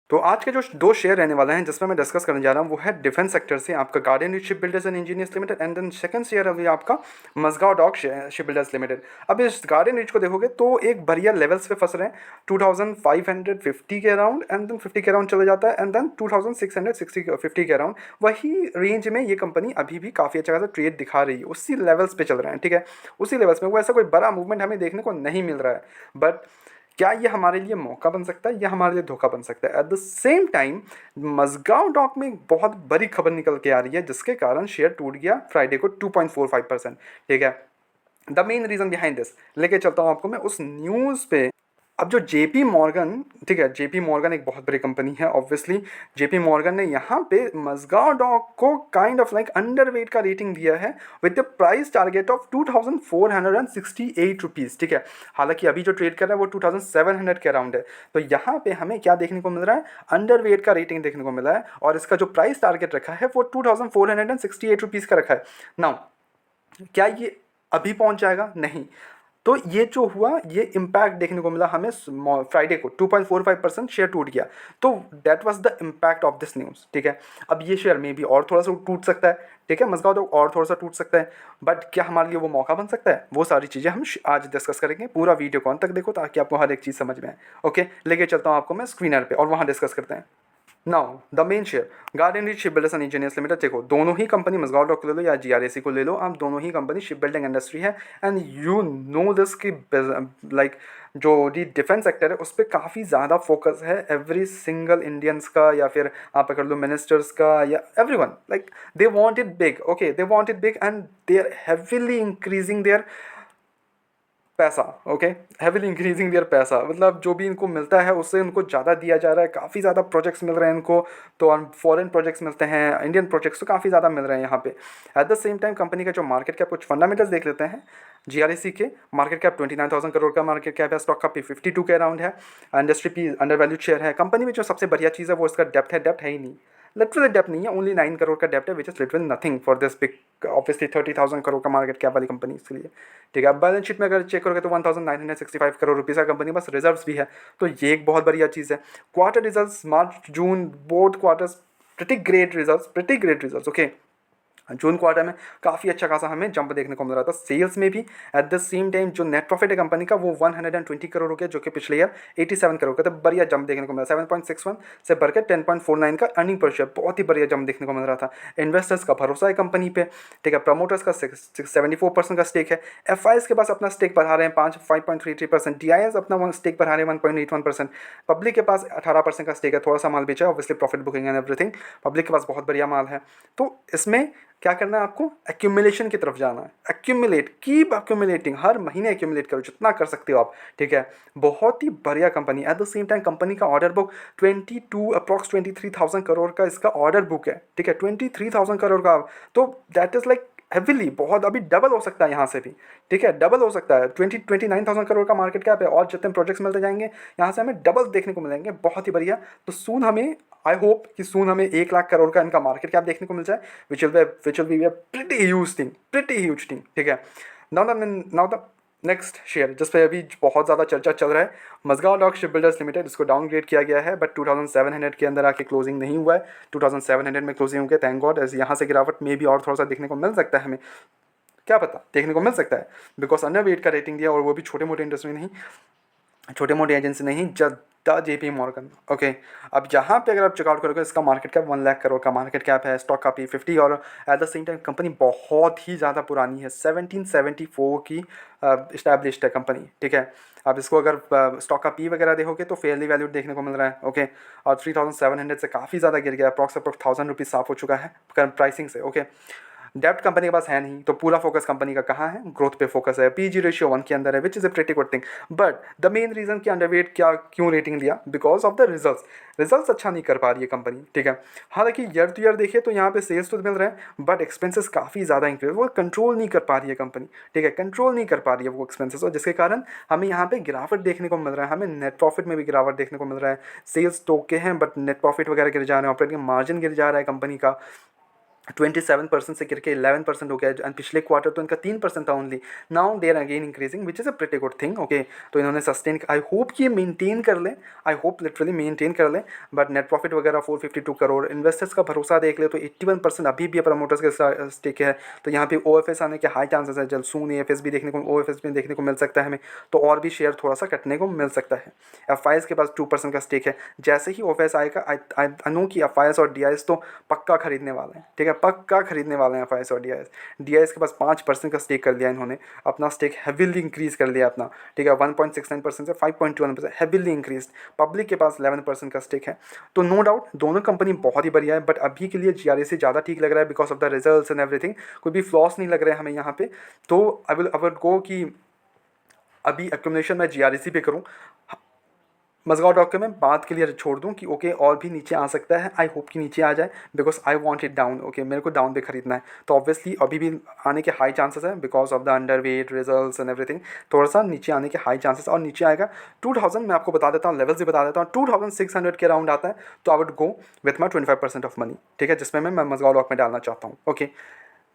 तो आज के जो दो शेयर रहने वाले हैं जिसमें मैं डिस्कस करने जा रहा हूँ वो है डिफेंस सेक्टर से आपका Garden Reach Ship Builders and Engineers Limited and then second share अभी आपका Mazagon Dock Ship Builders Limited. अब इस गार्डन रीच को देखोगे तो एक बढ़िया लेवल्स पे फंस रहे हैं 2550 के अराउंड एंड देन 50 के अराउंड चले जाता है एंड देन 2650 के अराउंड वही रेंज में ये कंपनी अभी भी काफ़ी अच्छा खासा ट्रेड दिखा रही है, उसी लेवल्स पे चल रहे हैं। ठीक है, उसी लेवल्स में वो ऐसा कोई बड़ा मूवमेंट हमें देखने को नहीं मिल रहा है, बट क्या ये हमारे लिए मौका बन सकता है या हमारे लिए धोखा बन सकता है। At the same time Mazagon Dock में एक बहुत बड़ी खबर निकल के आ रही है जिसके कारण शेयर टूट गया फ्राइडे को 2.45%। ठीक है, the main reason behind this लेके चलता हूँ आपको मैं उस न्यूज़ पे। अब जो जेपी मॉर्गन, ठीक है, जेपी मॉर्गन एक बहुत बड़ी कंपनी है ऑब्वियसली। जेपी मॉर्गन ने यहाँ पे मजगांव डॉक को काइंड ऑफ लाइक अंडरवेट का रेटिंग दिया है with the price target of 2468 rupees. ठीक है, हालांकि अभी जो ट्रेड कर रहा है वो 2700 के अराउंड है। तो यहाँ पे हमें क्या देखने को मिल रहा है, अंडरवेट का रेटिंग देखने को मिला है और इसका जो प्राइस टारगेट रखा है वो 2468 रुपीज़ का रखा है। नाउ क्या ये अभी पहुंच जाएगा? नहीं। तो ये जो हुआ ये इम्पैक्ट देखने को मिला हमें फ्राइडे को 2.45% शेयर टूट गया। तो that was the impact of this news. ठीक है, अब ये शेयर में भी और थोड़ा सा टूट सकता है। ठीक है, मजगांव तो और थोड़ा सा टूट सकता है, बट क्या हमारे लिए वो मौका बन सकता है? वो सारी चीज़ें हम आज डिस्कस करेंगे। पूरा वीडियो को अंत तक देखो ताकि आपको हर एक चीज़ समझ में आए। ओके, लेके चलता हूँ आपको मैं स्क्रीनर पे और वहाँ डिस्कस करते हैं। Now the main share garden Reach Ship Builders and Engineers limited. देखो दोनों ही कंपनी मजगांव डॉक को ले लो या जीआरएसी को ले लो, आप दोनों ही कंपनी शिप बिल्डिंग इंडस्ट्री है एंड यू नो दिस की लाइक जो दी डिफेंस सेक्टर है उस पर काफ़ी ज़्यादा फोकस है एवरी सिंगल इंडियंस का, या फिर आप पकड़ लो मिनिस्टर्स का या everyone. Like they want it big, okay they want it big and they are heavily increasing their पैसा। ओके, हैविली इंक्रीजिंग देयर पैसा, मतलब जो भी इनको मिलता है उससे उनको ज़्यादा दिया जा रहा है। काफ़ी ज़्यादा प्रोजेक्ट्स मिल रहे हैं इनको, तो फॉरेन प्रोजेक्ट्स मिलते हैं, इंडियन प्रोजेक्ट्स तो काफ़ी ज़्यादा मिल रहे हैं यहाँ पे। Eight the same time company का जो मार्केट कैप, कुछ फंडामेंटल्स देख लेते हैं। जीआरएसी के मार्केट कैप 29,000 करोड़ का मार्केट कैप है, स्टॉक का पी 52 के अराउंड है, industry P under valued share है। कंपनी में जो सबसे बढ़िया चीज़ है वो इसका डेप्थ है। डेप्थ है ही नहीं, लिटरली डेप्थ नहीं है, ओनली 9 करोड़ का डेप्थ है which is literally nothing for this big obviously 30,000 crore का मार्केट कैप वाली कंपनी के लिए। ठीक है, अब बैलेंस शीट में अगर चेक करोगे तो 1965 करोड़ रुपीज़ का कंपनी बस रिजर्व्स भी है, तो ये एक बहुत बढ़िया चीज़ है। Quarter results March June both quarters pretty great results, pretty great results. Okay, June quarter में काफ़ी अच्छा खासा हमें जंप देखने को मिल रहा था सेल्स में भी। एट द सेम टाइम जो नेट प्रॉफिट है कंपनी का वो 120 करोड़ हो गया, जो कि पिछले ईयर 87 करोड़ का था। बढ़िया जंप देखने को मिला, 7.61 से बढ़कर 10.49 का अर्निंग पर शेयर, बहुत ही बढ़िया जंप देखने को मिल रहा था। इन्वेस्टर्स का भरोसा है कंपनी पे। ठीक है, प्रमोटर्स का 74% का स्टेक है। एफ के पास अपना स्टेक बढ़ा रहे हैं 5.33%, डी अपना स्टेक बढ़ा रहे हैं 1.81%। पब्लिक के पास 18% का स्टेक है, थोड़ा सा माल बेचा है obviously profit booking and everything. Public के पास बहुत बढ़िया माल है। तो इसमें क्या करना है आपको, एक्यूमुलेशन की तरफ जाना है। एक्यूमुलेट, कीप एक्यूमुलेटिंग, हर महीने एक्यूमुलेट करो जितना कर सकते हो आप। ठीक है, बहुत ही बढ़िया company. Eight the same time company का ऑर्डर बुक 23,000 करोड़ का इसका ऑर्डर बुक है। ठीक है, 23,000 करोड़ का, तो दैट इज लाइक हेविली बहुत, अभी डबल हो सकता है यहाँ से भी। ठीक है, डबल हो सकता है। 29,000 करोड़ का मार्केट कैप है और जितने प्रोजेक्ट्स मिलते जाएंगे यहाँ से हमें डबल देखने को मिलेंगे, बहुत ही बढ़िया। तो सून हमें, आई होप कि सून हमें 1 लाख करोड़ का इनका मार्केट कैप देखने को मिल जाए, which will be a pretty huge thing, pretty huge thing. ठीक है, नाउ द नेक्स्ट शेयर जिस पे अभी बहुत ज़्यादा चर्चा चल रहा है, Mazagon Dock Ship Builders Limited. इसको डाउनग्रेड किया गया है बट 2700 के अंदर आके क्लोजिंग नहीं हुआ है, 2700 में क्लोजिंग हो गया। थैंक गॉड, यहाँ से गिरावट में भी और थोड़ा सा देखने को मिल सकता है, हमें क्या पता देखने को मिल सकता है, बिकॉज अंडर वेट का रेटिंग दिया और वो भी छोटे मोटे इंडस्ट्री नहीं, छोटे मोटे एजेंसी नहीं, द जेपी मॉर्गन। ओके, अब यहाँ पे अगर आप चेकआउट करोगे इसका मार्केट कैप 1 लाख करोड़ का मार्केट कैप है, स्टॉक का P50, और eight the same time company बहुत ही ज़्यादा पुरानी है, 1774 की इस्टेब्लिश्ड है कंपनी। ठीक है, अब इसको अगर स्टॉक का पी वगैरह देखोगे तो फेयरली वैल्यूड देखने को मिल रहा है। ओके, और 3700 से काफ़ी ज़्यादा गिर गया, अप्रॉक्स 1000 रुपीज़ साफ हो चुका है प्राइसिंग से। ओके, डेप्ट कंपनी के पास है नहीं, तो पूरा फोकस कंपनी का कहाँ है, ग्रोथ पे फोकस है। पीजी रेशियो 1 के अंदर है, which is a pretty good thing. But the main reason कि अंडरवेट क्या क्यों रेटिंग दिया, बिकॉज ऑफ द रिजल्ट्स अच्छा नहीं कर पा रही है कंपनी। ठीक है, हालांकि ईयर टू ईयर देखिए तो यहाँ पे सेल्स तो मिल रहे हैं बट एक्सपेंसेस काफ़ी ज़्यादा इंक्रीज, वो कंट्रोल नहीं कर पा रही है कंपनी। ठीक है, कंट्रोल नहीं कर पा रही है वो एक्सपेंसेस, और जिसके कारण हमें यहाँ पे गिरावट देखने को मिल रहा है। हमें नेट प्रॉफिट में भी गिरावट देखने को मिल रहा है। सेल्स तो के हैं बट नेट प्रॉफिट वगैरह गिर जा रहे हैं, ऑपरेटिंग मार्जिन गिर जा रहा है कंपनी का। 27% से गिर के 11% हो गया एंड पिछले क्वार्टर तो इनका 3% था only. Now they are again increasing which is a pretty good thing. Okay, तो इन्होंने सस्टेन, आई होप कि ये मेंटेन कर लें, आई होप लिटरली मेंटेन कर लें. बट नेट प्रॉफिट वगैरह 452 करोड़. इन्वेस्टर्स का भरोसा देख ले तो 81% अभी भी प्रमोटर्स के स्टेक है. तो यहाँ पे OFS आने के हाई चांसेस है. जल्द सून AFS भी देखने को, OFS भी देखने को मिल सकता है हमें. तो और भी शेयर थोड़ा सा कटने को मिल सकता है. FIs के पास 2% का स्टेक है. जैसे ही OFS आएगा आई नो कि FIs और DIs तो पक्का खरीदने वाले हैं. ठीक है, पक्का खरीदने वाले हैं FIs और DIs के पास 5% का स्टेक कर लिया इन्होंने. अपना स्टेक हैविली इंक्रीज कर लिया अपना. ठीक है, 1.69% से 5.21%, हैविली इंक्रीज. पब्लिक के पास 11% का स्टेक है. तो नो डाउट दोनों कंपनी बहुत ही बढ़िया है. बट अभी के लिए GRAC ज़्यादा ठीक लग रहा है because of the results and everything. कोई भी फ्लॉस नहीं लग रहा है हमें यहाँ पे. तो आई विल गो कि अभी एक्यूमुलेशन मैं GRAC पे करूँ. मजगांव डॉक के मैं बात के लिए छोड़ दूं कि ओके और भी नीचे आ सकता है. आई होप कि नीचे आ जाए because I want it down. Okay, मेरे को डाउन पे खरीदना है. तो ऑब्वियसली अभी भी आने के हाई चांसेस है because of the under weight results and everything. थोड़ा सा नीचे आने के हाई चांसेस और नीचे आएगा 2000. मैं आपको बता देता हूँ, लेवल्स भी बता देता हूँ. 2600 के अराउंड आता है तो I would go with my 25% of money. ठीक है, जिसमें मैं मजगांव डॉक में डालना चाहता हूँ. ओके,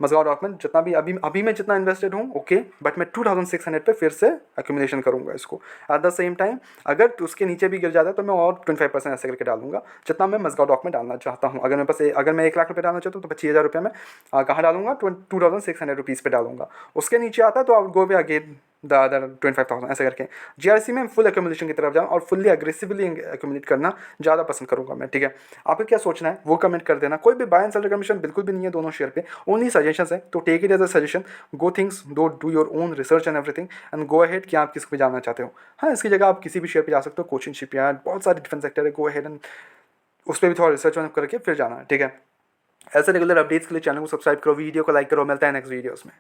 मजगांव डॉक में जितना भी अभी मैं जितना इन्वेस्टेड हूँ. ओके, बट मैं 2600 पे फिर से एक्यूमुलेशन करूँगा इसको. एट द सेम टाइम अगर उसके नीचे भी गिर जाता है तो मैं और 25% ऐसे करके डालूंगा जितना मैं मजगांव डॉक में डालना चाहता हूँ. अगर मैं 1 लाख रुपये डालना चाहता हूँ तो 25,000 रुपये में कहाँ डालूंगा, 2600 रुपीज़ पे डालूंगा. उसके नीचे आता है तो आप गो वे अगेन द अदर 25,000 ऐसे करके. GRC में फुल एक्यूमुलेशन की तरफ जाऊँ और फुल्ली अग्रेसिवली एक्यूमुलेट करना ज़्यादा पसंद करूँगा मैं. ठीक है, आपको क्या सोचना है वो कमेंट कर देना. कोई भी बाय एंड सेल रिकमेंडेशन बिल्कुल भी नहीं है दोनों शेयर पे, ओनली सजेशन है. तो take it as a suggestion. Go things do your own research and everything and go ahead कि आप किस पे जाना चाहते हो. हाँ, इसकी जगह आप किसी भी शेयर पे जा सकते हो. कोचिन शिपयार्ड, बहुत सारे डिफरेंट सेक्टर है. गो अहेड एंड उस पर भी थोड़ा रिसर्च करके फिर जाना है. ठीक है, ऐसे रेगुलर अपडेट्स के लिए चैनल को सब्सक्राइब करो, वीडियो को लाइक करो. मिलता है नेक्स्ट वीडियोज़ में.